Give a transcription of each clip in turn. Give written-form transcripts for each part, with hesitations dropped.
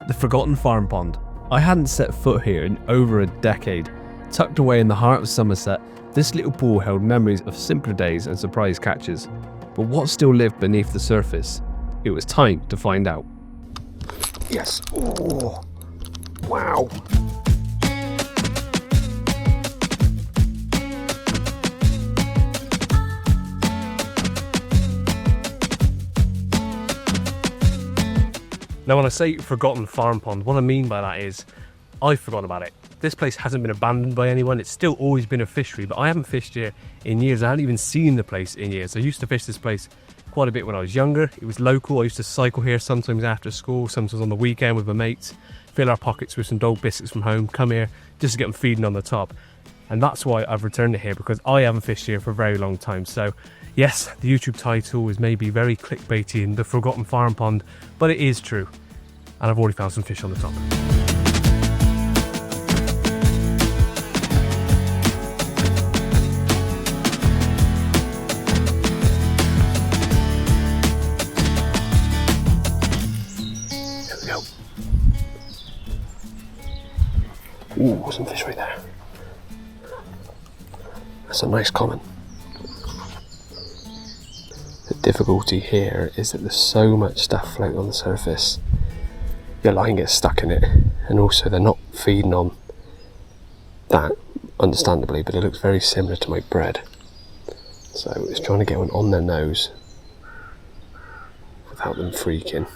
The forgotten farm pond. I hadn't set foot here in over a decade. Tucked away in the heart of Somerset, this little pool held memories of simpler days and surprise catches. But what still lived beneath the surface? It was time to find out. Yes. Oh, wow. Now when I say forgotten farm pond, what I mean by that is I've forgotten about it. This place hasn't been abandoned by anyone, it's still always been a fishery, but I haven't fished here in years. I hadn't even seen the place in years. I used to fish this place quite a bit when I was younger. It was local. I used to cycle here sometimes after school, sometimes on the weekend with my mates, fill our pockets with some dog biscuits from home, come here just to get them feeding on the top. And that's why I've returned to here, because I haven't fished here for a very long time. So yes, the YouTube title is maybe very clickbaity in the forgotten farm pond, but it is true. And I've already found some fish on the top. Here we go. Ooh, some fish right there. That's a nice common. The difficulty here is that there's so much stuff floating on the surface. Your line gets stuck in it, and also they're not feeding on that, understandably, but it looks very similar to my bread. So it's trying to get one on their nose without them freaking.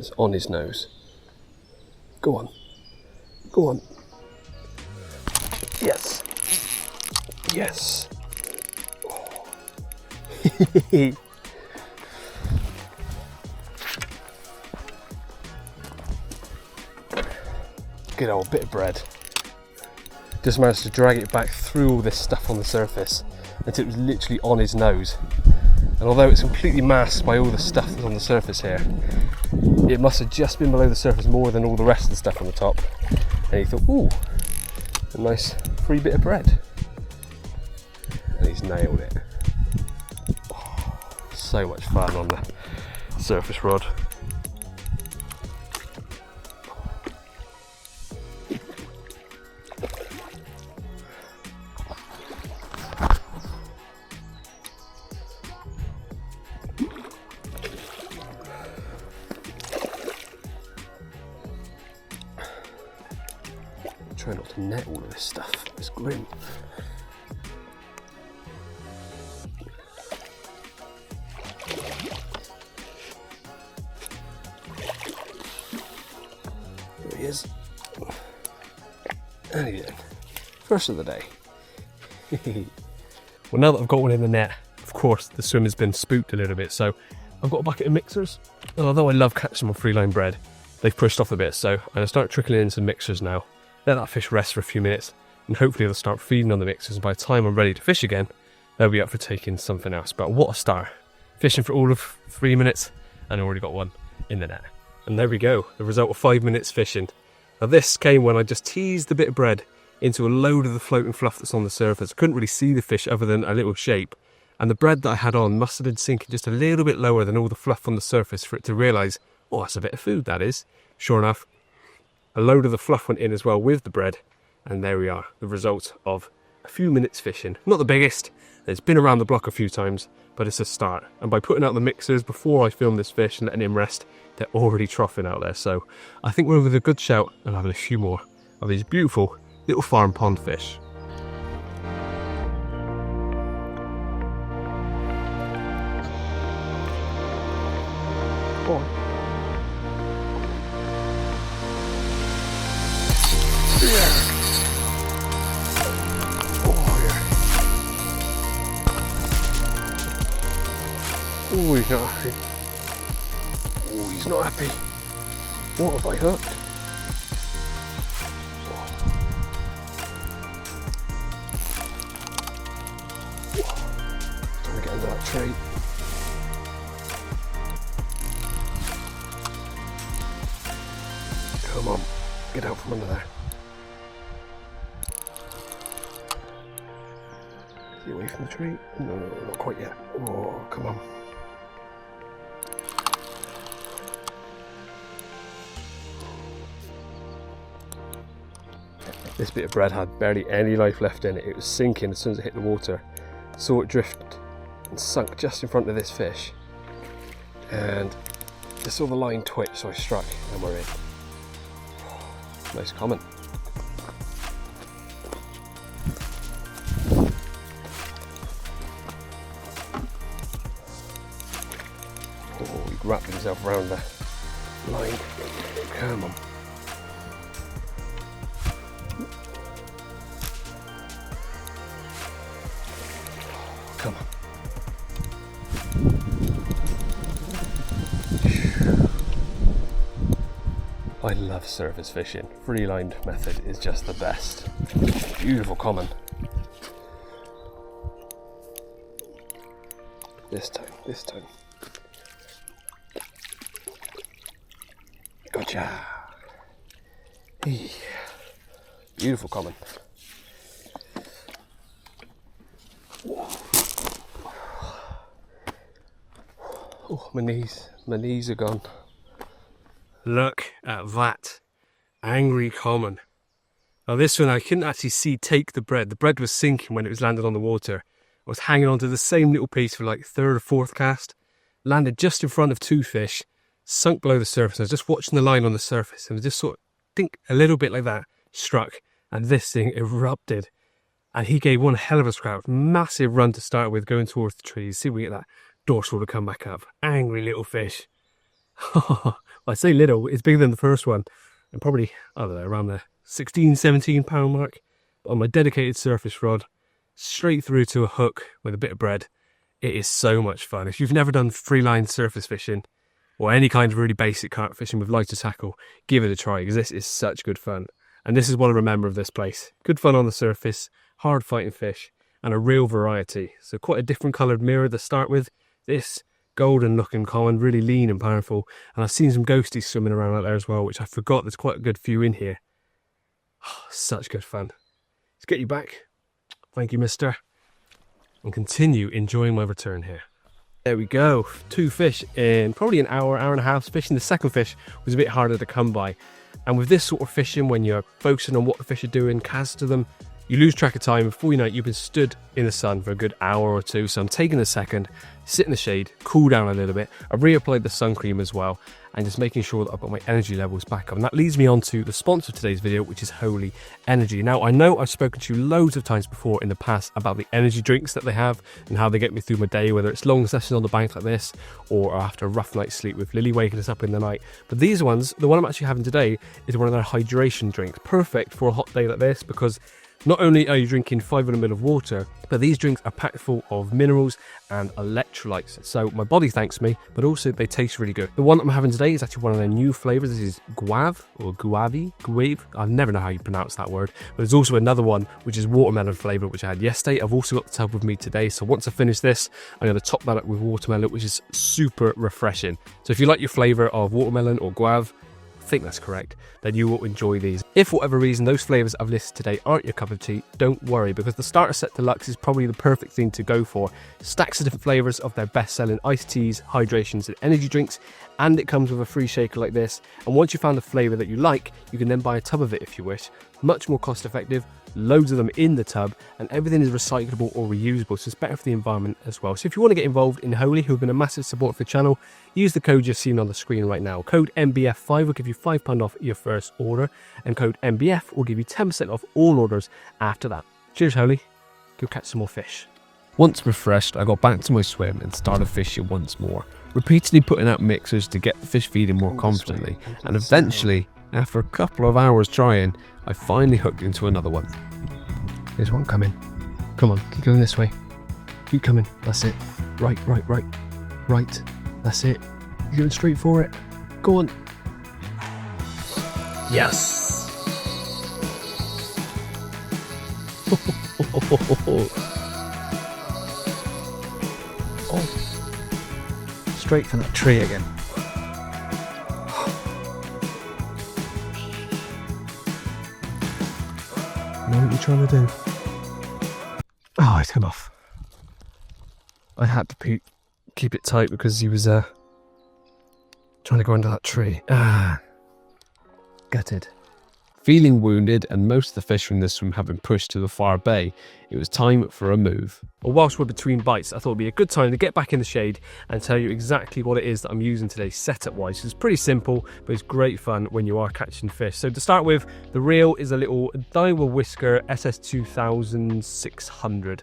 It's on his nose. Go on. Go on. Yes. Yes. Oh. Good old bit of bread. Just managed to drag it back through all this stuff on the surface until it was literally on his nose. And although it's completely masked by all the stuff that's on the surface here, it must have just been below the surface more than all the rest of the stuff on the top. And he thought, ooh, a nice free bit of bread. And he's nailed it. Oh, so much fun on the surface rod. Try not to net all of this stuff, it's grim. There he is. And again, first of the day. Well, now that I've got one in the net, of course the swim has been spooked a little bit, so I've got a bucket of mixers, and although I love catching my free line bread, they've pushed off a bit, so I'm going to start trickling in some mixers now. Let that fish rest for a few minutes, and hopefully they'll start feeding on the mixers, and by the time I'm ready to fish again, they'll be up for taking something else. But what a start. Fishing for all of 3 minutes, and I already got one in the net. And there we go, the result of 5 minutes fishing. Now this came when I just teased a bit of bread into a load of the floating fluff that's on the surface. I couldn't really see the fish other than a little shape, and the bread that I had on must have been sinking just a little bit lower than all the fluff on the surface for it to realise, oh, that's a bit of food, that is. Sure enough, a load of the fluff went in as well with the bread, and there we are, the result of a few minutes fishing. Not the biggest, it's been around the block a few times, but it's a start. And by putting out the mixers before I filmed this fish and letting him rest, they're already troughing out there. So I think we're with a good shout and having a few more of these beautiful little farm pond fish. Oh. Oh, he's not happy. Oh, he's not happy. What have I hooked? Trying to get under that tree. Come on, get out from under there. Is he away from the tree? No, not quite yet. Oh, come on. This bit of bread had barely any life left in it. It was sinking as soon as it hit the water. Saw it drift and sunk just in front of this fish. And just saw the line twitch, so I struck and we're in. Nice comment. Oh, he wrapped himself around the line. Come on. Come on. I love surface fishing. Free line method is just the best. Beautiful common. This time. Gotcha. Beautiful common. Oh, my knees are gone. Look at that angry common. Now this one I couldn't actually see take the bread. The bread was sinking when it was landed on the water. I was hanging onto the same little piece for like third or fourth cast. Landed just in front of two fish, sunk below the surface. I was just watching the line on the surface and just sort of think a little bit like that, struck, and this thing erupted. And he gave one hell of a scrap. Massive run to start with, going towards the trees. See if we get that dorsal to come back up. Angry little fish. I say little, it's bigger than the first one, and probably, I don't know, around the 16, 17 pound mark. On my dedicated surface rod, straight through to a hook with a bit of bread. It is so much fun. If you've never done free line surface fishing, or any kind of really basic carp fishing with lighter tackle, give it a try, because this is such good fun. And this is what I remember of this place. Good fun on the surface, hard fighting fish, and a real variety. So quite a different coloured mirror to start with. This golden looking common, really lean and powerful, and I've seen some ghosties swimming around out there as well, which I forgot there's quite a good few in here. Oh, such good fun. Let's get you back. Thank you, mister, and continue enjoying my return here. There we go, 2 fish in probably an hour and a half fishing. The second fish was a bit harder to come by, and with this sort of fishing, when you're focusing on what the fish are doing, cast to them, you lose track of time. Before you know it, you've been stood in the sun for a good hour or two. So I'm taking a second, sit in the shade, cool down a little bit. I've reapplied the sun cream as well, and just making sure that I've got my energy levels back up. And that leads me on to the sponsor of today's video, which is Holy Energy. Now, I know I've spoken to you loads of times before in the past about the energy drinks that they have and how they get me through my day, whether it's long sessions on the bank like this or after a rough night's sleep with Lily waking us up in the night. But these ones, the one I'm actually having today, is one of their hydration drinks. Perfect for a hot day like this, because not only are you drinking 500 ml of water, but these drinks are packed full of minerals and electrolytes. So my body thanks me, but also they taste really good. The one I'm having today is actually one of their new flavours. This is guave or guave. I never know how you pronounce that word. But there's also another one which is watermelon flavour, which I had yesterday. I've also got the tub with me today. So once I finish this, I'm going to top that up with watermelon, which is super refreshing. So if you like your flavour of watermelon or guave, I think that's correct, then you will enjoy these. If for whatever reason those flavours I've listed today aren't your cup of tea, don't worry, because the starter set deluxe is probably the perfect thing to go for. Stacks of different flavours of their best-selling iced teas, hydrations and energy drinks, and it comes with a free shaker like this. And once you've found a flavour that you like, you can then buy a tub of it if you wish. Much more cost effective, loads of them in the tub, and everything is recyclable or reusable, so it's better for the environment as well. So if you want to get involved in Holy, who have been a massive support for the channel, use the code you're seeing on the screen right now. Code MBF5 will give you £5 off your first order, and code MBF will give you 10% off all orders after that. Cheers, Holy. Go catch some more fish. Once refreshed, I got back to my swim and started fishing once more, repeatedly putting out mixers to get the fish feeding more confidently, and eventually, after a couple of hours trying, I finally hooked into another one. There's one coming. Come on, keep going this way. Keep coming. That's it. Right. That's it. You're going straight for it. Go on. Yes. Oh. Straight for that tree again. know what you're trying to do. Oh, it's come off. I had to keep it tight because he was trying to go under that tree. Gutted. Feeling wounded and most of the fish from this swim having pushed to the far bay, it was time for a move. Well, whilst we're between bites, I thought it'd be a good time to get back in the shade and tell you exactly what it is that I'm using today setup-wise. It's pretty simple, but it's great fun when you are catching fish. So to start with, the reel is a little Daiwa Whisker SS2600.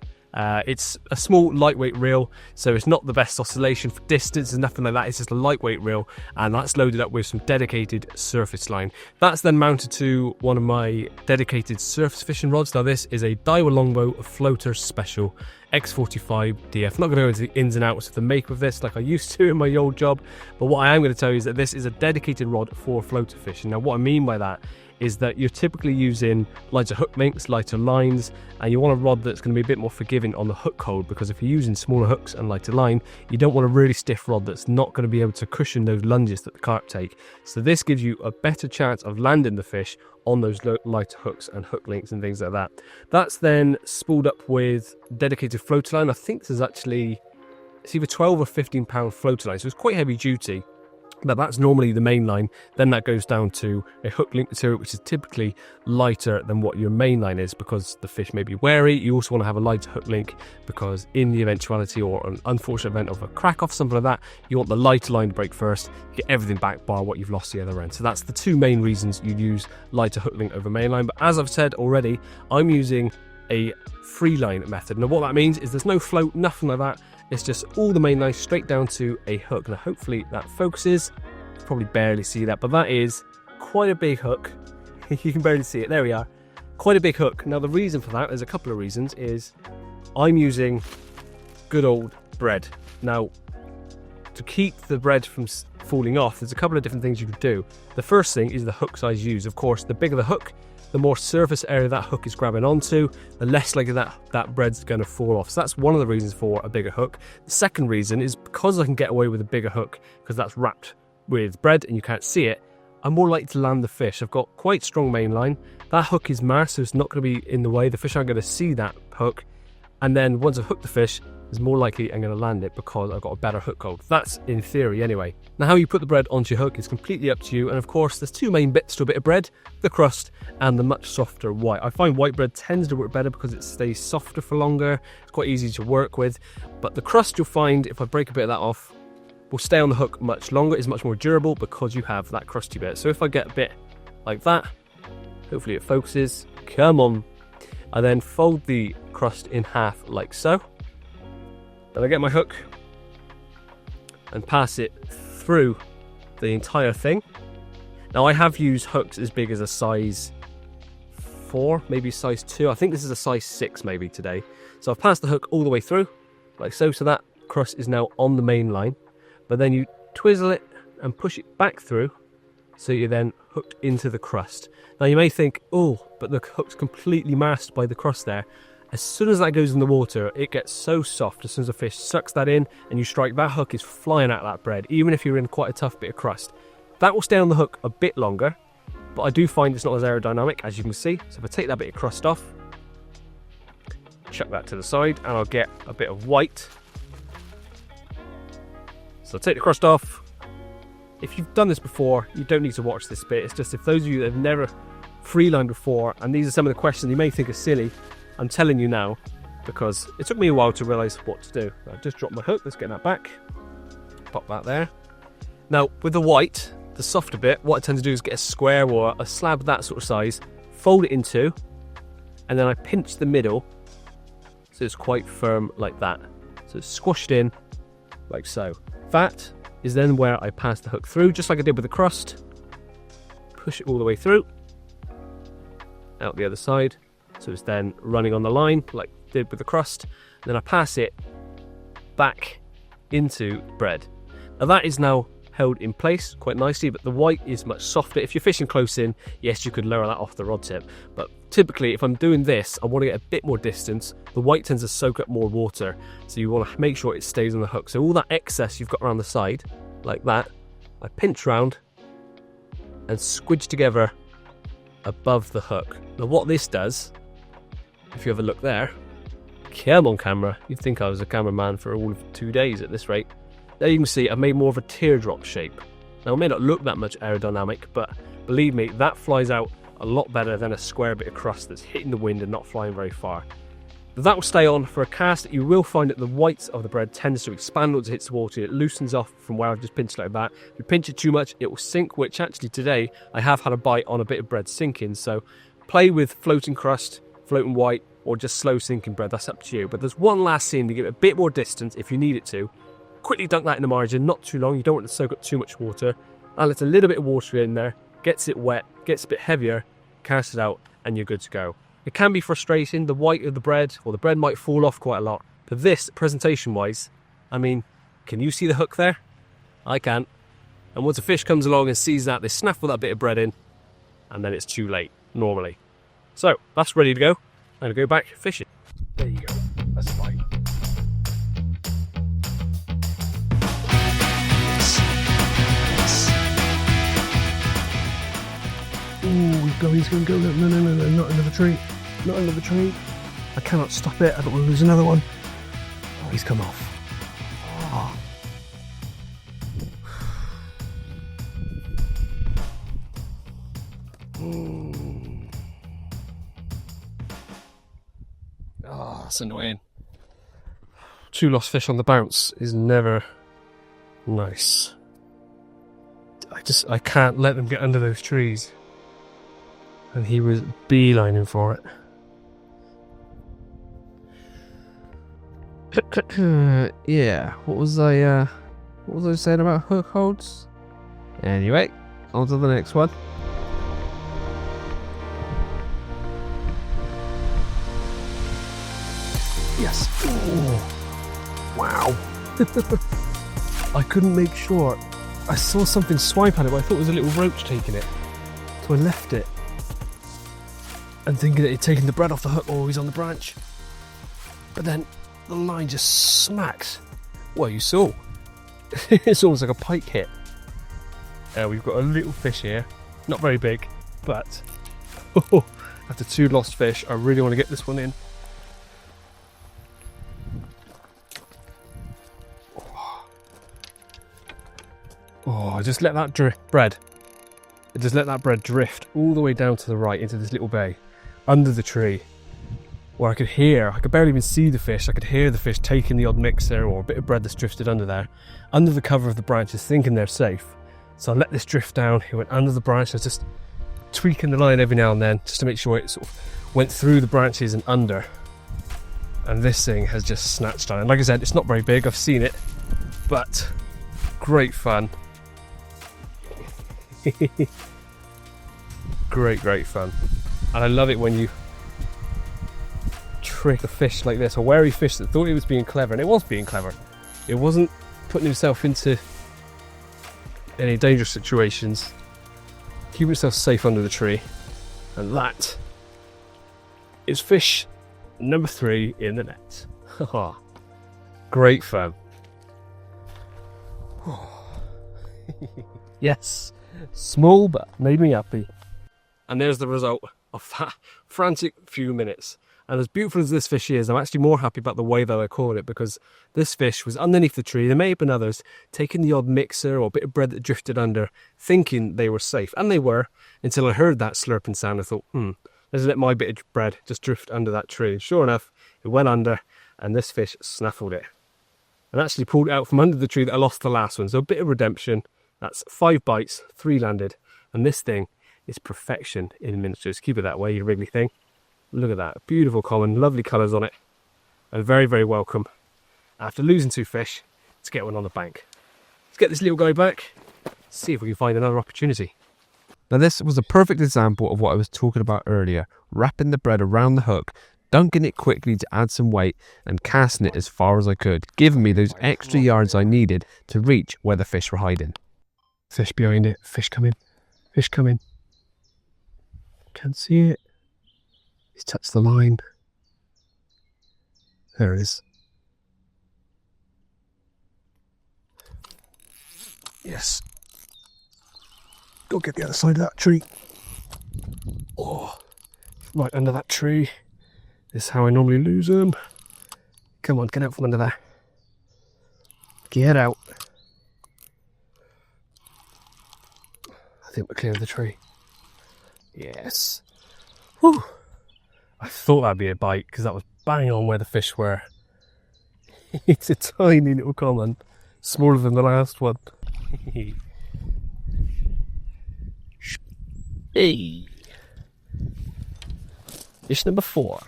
It's a small lightweight reel, so it's not the best oscillation for distance and nothing like that. It's just a lightweight reel, and that's loaded up with some dedicated surface line. That's then mounted to one of my dedicated surface fishing rods. Now this is a Daiwa Longbow Floater Special X45 DF. I'm not going to go into the ins and outs of the make of this like I used to in my old job, but what I am going to tell you is that this is a dedicated rod for floater fishing. Now what I mean by that is that you're typically using lighter hook lengths, lighter lines, and you want a rod that's going to be a bit more forgiving on the hook hold, because if you're using smaller hooks and lighter line, you don't want a really stiff rod that's not going to be able to cushion those lunges that the carp take. So this gives you a better chance of landing the fish on those lighter hooks and hook lengths and things like that. That's then spooled up with dedicated floater line. I think there's actually, it's either 12 or 15 pound floater line, so it's quite heavy duty. But that's normally the main line. Then that goes down to a hook link material, which is typically lighter than what your main line is, because the fish may be wary. You also want to have a lighter hook link because in the eventuality or an unfortunate event of a crack off, something like that, you want the lighter line to break first, get everything back bar what you've lost the other end. So that's the two main reasons you use lighter hook link over main line. But as I've said already, I'm using a free line method. Now what that means is there's no float, nothing like that. It's just all the main line straight down to a hook. Now hopefully that focuses. You can probably barely see that, but that is quite a big hook. You can barely see it. There we are. Quite a big hook. Now the reason for that, there's a couple of reasons, is I'm using good old bread. Now to keep the bread from falling off, there's a couple of different things you can do. The first thing is the hook size used. Of course, the bigger the hook, the more surface area that hook is grabbing onto, the less likely that bread's going to fall off. So that's one of the reasons for a bigger hook. The second reason is because I can get away with a bigger hook, because that's wrapped with bread and you can't see it, I'm more likely to land the fish. I've got quite strong main line. That hook is masked, so it's not going to be in the way. The fish aren't going to see that hook. And then once I've hooked the fish, it's more likely I'm going to land it because I've got a better hook hold. That's in theory anyway. Now how you put the bread onto your hook is completely up to you, and of course there's two main bits to a bit of bread: the crust and the much softer white. I find white bread tends to work better because it stays softer for longer. It's quite easy to work with, but the crust, you'll find if I break a bit of that off, will stay on the hook much longer, is much more durable because you have that crusty bit. So if I get a bit like that, hopefully it focuses, come on, I then fold the crust in half like so. Then I get my hook and pass it through the entire thing. Now I have used hooks as big as a size 4, maybe size 2. I think this is a size 6 maybe today. So I've passed the hook all the way through, like so. So that crust is now on the main line. But then you twizzle it and push it back through, so you're then hooked into the crust. Now you may think, oh, but the hook's completely masked by the crust there. As soon as that goes in the water, it gets so soft. As soon as the fish sucks that in and you strike, that hook is flying out of that bread, even if you're in quite a tough bit of crust. That will stay on the hook a bit longer, but I do find it's not as aerodynamic, as you can see. So if I take that bit of crust off, chuck that to the side, and I'll get a bit of white. So take the crust off. If you've done this before, you don't need to watch this bit. It's just if those of you that have never freelined before, and these are some of the questions you may think are silly, I'm telling you now, because it took me a while to realise what to do. I've just dropped my hook, let's get that back. Pop that there. Now, with the white, the softer bit, what I tend to do is get a square or a slab of that sort of size, fold it in two, and then I pinch the middle so it's quite firm like that. So it's squashed in like so. That is then where I pass the hook through, just like I did with the crust. Push it all the way through, out the other side, so it's then running on the line like I did with the crust. And then I pass it back into bread. Now that is now held in place quite nicely, but the white is much softer. If you're fishing close in, yes, you could lower that off the rod tip, but typically if I'm doing this, I want to get a bit more distance. The white tends to soak up more water, so you want to make sure it stays on the hook. So all that excess you've got around the side, like that, I pinch round and squidge together above the hook. Now what this does if you have a look there, come on camera, you'd think I was a cameraman for all of 2 days at this rate. There you can see I've made more of a teardrop shape. Now it may not look that much aerodynamic, but believe me, that flies out a lot better than a square bit of crust that's hitting the wind and not flying very far. But that will stay on for a cast. You will find that the whites of the bread tends to expand once it hits the water. It loosens off from where I've just pinched it like that. If you pinch it too much, it will sink, which actually today I have had a bite on a bit of bread sinking. So play with floating crust, floating white, or just slow sinking bread, that's up to you. But there's one last seam to give it a bit more distance if you need it to. Quickly dunk that in the margin, not too long, you don't want to soak up too much water. And let a little bit of water in there, gets it wet, gets a bit heavier, cast it out, and you're good to go. It can be frustrating, the white of the bread, or the bread might fall off quite a lot. But this, presentation-wise, I mean, can you see the hook there? I can't. And once a fish comes along and sees that, they snaffle that bit of bread in, and then it's too late, normally. So, that's ready to go. I'm going to go back fishing. There you go, that's fine. Ooh, he's going to go. No, not another tree. Not another tree. I cannot stop it. I don't want to lose another one. Oh, he's come off. Oh. Oh, that's annoying. 2 lost fish on the bounce is never nice. I can't let them get under those trees. And he was beelining for it. Yeah, what was I saying about hook holds? Anyway, on to the next one. Yes. Oh. Wow. I couldn't make sure. I saw something swipe at it, but I thought it was a little roach taking it. So I left it. And thinking that he'd taken the bread off the hook while he's on the branch. But then the line just smacks. Well, you saw. It's almost like a pike hit. We've got a little fish here. Not very big, but after 2 lost fish, I really want to get this one in. Oh, just let that bread. Just let that bread drift all the way down to the right into this little bay, under the tree, where I could barely even see the fish. I could hear the fish taking the odd mixer or a bit of bread that's drifted under there, under the cover of the branches, thinking they're safe. So I let this drift down. It went under the branch. I was just tweaking the line every now and then, just to make sure it sort of went through the branches and under. And this thing has just snatched on. And like I said, it's not very big. I've seen it, but great fun. Great fun. And I love it when you trick a fish like this, a wary fish that thought he was being clever, and it was being clever. It wasn't putting himself into any dangerous situations, keeping himself safe under the tree. And that is fish number 3 in the net. Great fun. Yes, small but made me happy. And there's the result of that frantic few minutes. And as beautiful as this fish is, I'm actually more happy about the way that I caught it, because this fish was underneath the tree. There may have been others taking the odd mixer or a bit of bread that drifted under, thinking they were safe. And they were, until I heard that slurping sound. I thought, let's let my bit of bread just drift under that tree. Sure enough, it went under, and this fish snaffled it. And actually pulled it out from under the tree that I lost the last one. So a bit of redemption. That's 5 bites, 3 landed. And this thing is perfection in miniatures. Keep it that way, you wriggly thing. Look at that. Beautiful common, lovely colours on it. And very, very welcome, after losing 2 fish, to get one on the bank. Let's get this little guy back, see if we can find another opportunity. Now this was a perfect example of what I was talking about earlier. Wrapping the bread around the hook, dunking it quickly to add some weight, and casting it as far as I could, giving me those extra yards I needed to reach where the fish were hiding. Fish behind it, fish coming, fish coming. Can't see it. He's touched the line. There it is. Yes. Go get the other side of that tree. Oh, right under that tree. This is how I normally lose them. Come on, get out from under there. Get out. I think we're clear of the tree. Yes. Whew. I thought that'd be a bite because that was bang on where the fish were. It's a tiny little common, smaller than the last one. Hey. Fish number 4.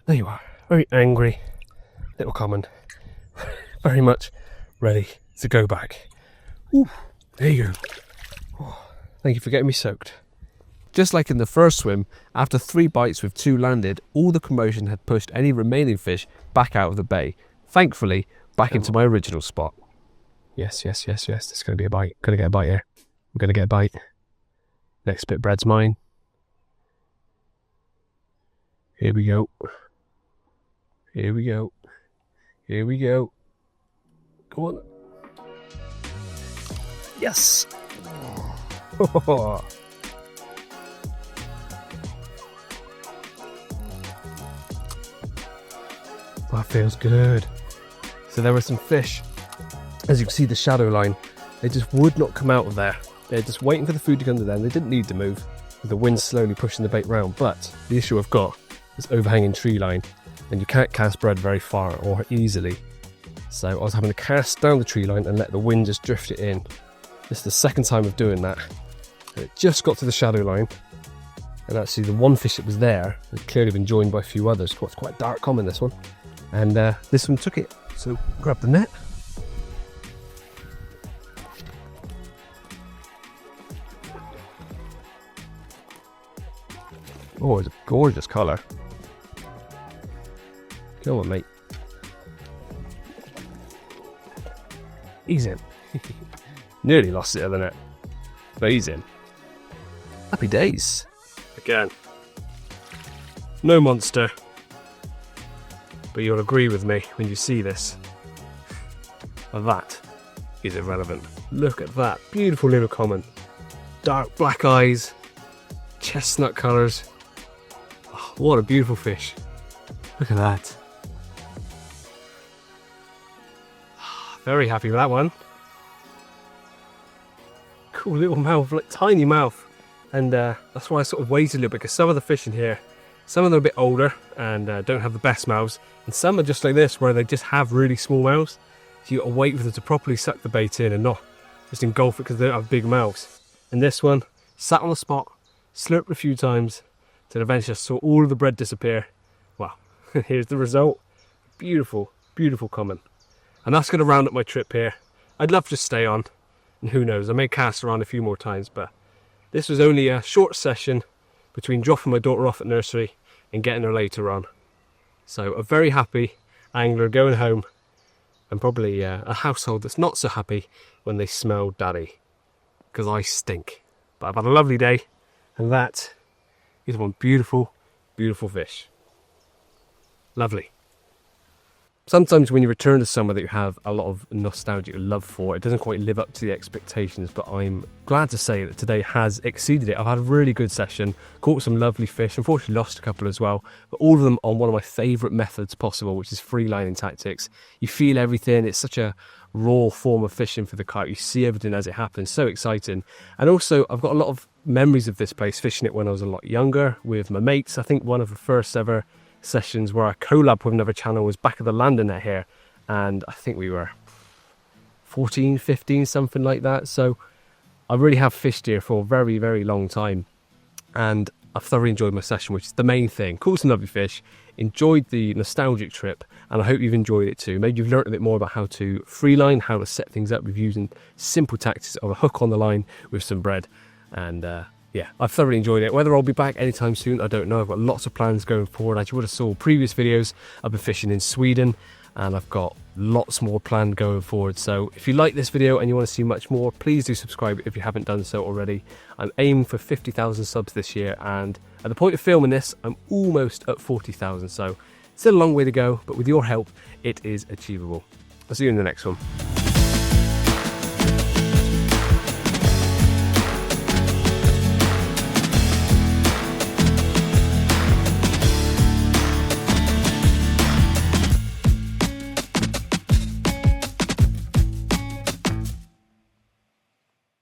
There you are, very angry little common, very much ready to go back. Ooh, there you go. Oh, thank you for getting me soaked. Just like in the first swim, after 3 bites with 2 landed, all the commotion had pushed any remaining fish back out of the bay. Thankfully, back into my original spot. Yes. It's going to be a bite. Going to get a bite here. I'm going to get a bite. Next bit bread's mine. Here we go. Here we go. Here we go. Go on. Yes! That feels good. So there were some fish. As you can see, the shadow line, they just would not come out of there. They're just waiting for the food to come to them. They didn't need to move, with the wind slowly pushing the bait round. But the issue I've got is overhanging tree line, and you can't cast bread very far or easily. So I was having to cast down the tree line and let the wind just drift it in. This is the second time of doing that. And it just got to the shadow line, and actually the one fish that was there had clearly been joined by a few others. It's quite a dark common, this one. And this one took it. So grab the net. Oh, it's a gorgeous colour. Come on, mate. He's in. Nearly lost it at the net, but he's in. Happy days. Again, no monster, but you'll agree with me when you see this. That is irrelevant. Look at that, beautiful little common. Dark black eyes, chestnut colours. Oh, what a beautiful fish. Look at that. Very happy with that one. Cool little mouth, like tiny mouth. And that's why I sort of waited a little bit, because some of the fish in here, some of them are a bit older and don't have the best mouths, and some are just like this, where they just have really small mouths. So you got to wait for them to properly suck the bait in and not just engulf it because they don't have big mouths. And this one sat on the spot, slurped a few times, till eventually I saw all of the bread disappear. Well, here's the result. Beautiful, beautiful common. And that's going to round up my trip here. I'd love to stay on, and who knows, I may cast around a few more times, but this was only a short session between dropping my daughter off at nursery and getting her later on. So a very happy angler going home, and probably a household that's not so happy when they smell daddy, because I stink. But I've had a lovely day, and that is one beautiful, beautiful fish. Lovely. Sometimes when you return to somewhere that you have a lot of nostalgic love for, it doesn't quite live up to the expectations, but I'm glad to say that today has exceeded it. I've had a really good session, caught some lovely fish, unfortunately lost a couple as well, but all of them on one of my favourite methods possible, which is free lining tactics. You feel everything, it's such a raw form of fishing for the carp, you see everything as it happens, so exciting. And also I've got a lot of memories of this place, fishing it when I was a lot younger with my mates. I think one of the first ever sessions where I collab with another channel was back at the landing net here, and I think we were 14, 15, something like that. So I really have fished here for a very, very long time, and I've thoroughly enjoyed my session, which is the main thing. Caught some lovely fish, enjoyed the nostalgic trip, and I hope you've enjoyed it too. Maybe you've learnt a bit more about how to free line, how to set things up with using simple tactics of a hook on the line with some bread. And yeah, I've thoroughly enjoyed it. Whether I'll be back anytime soon, I don't know. I've got lots of plans going forward. As you would have saw previous videos, I've been fishing in Sweden, and I've got lots more planned going forward. So if you like this video and you want to see much more, please do subscribe if you haven't done so already. I'm aiming for 50,000 subs this year, and at the point of filming this, I'm almost at 40,000. So still a long way to go, but with your help, it is achievable. I'll see you in the next one.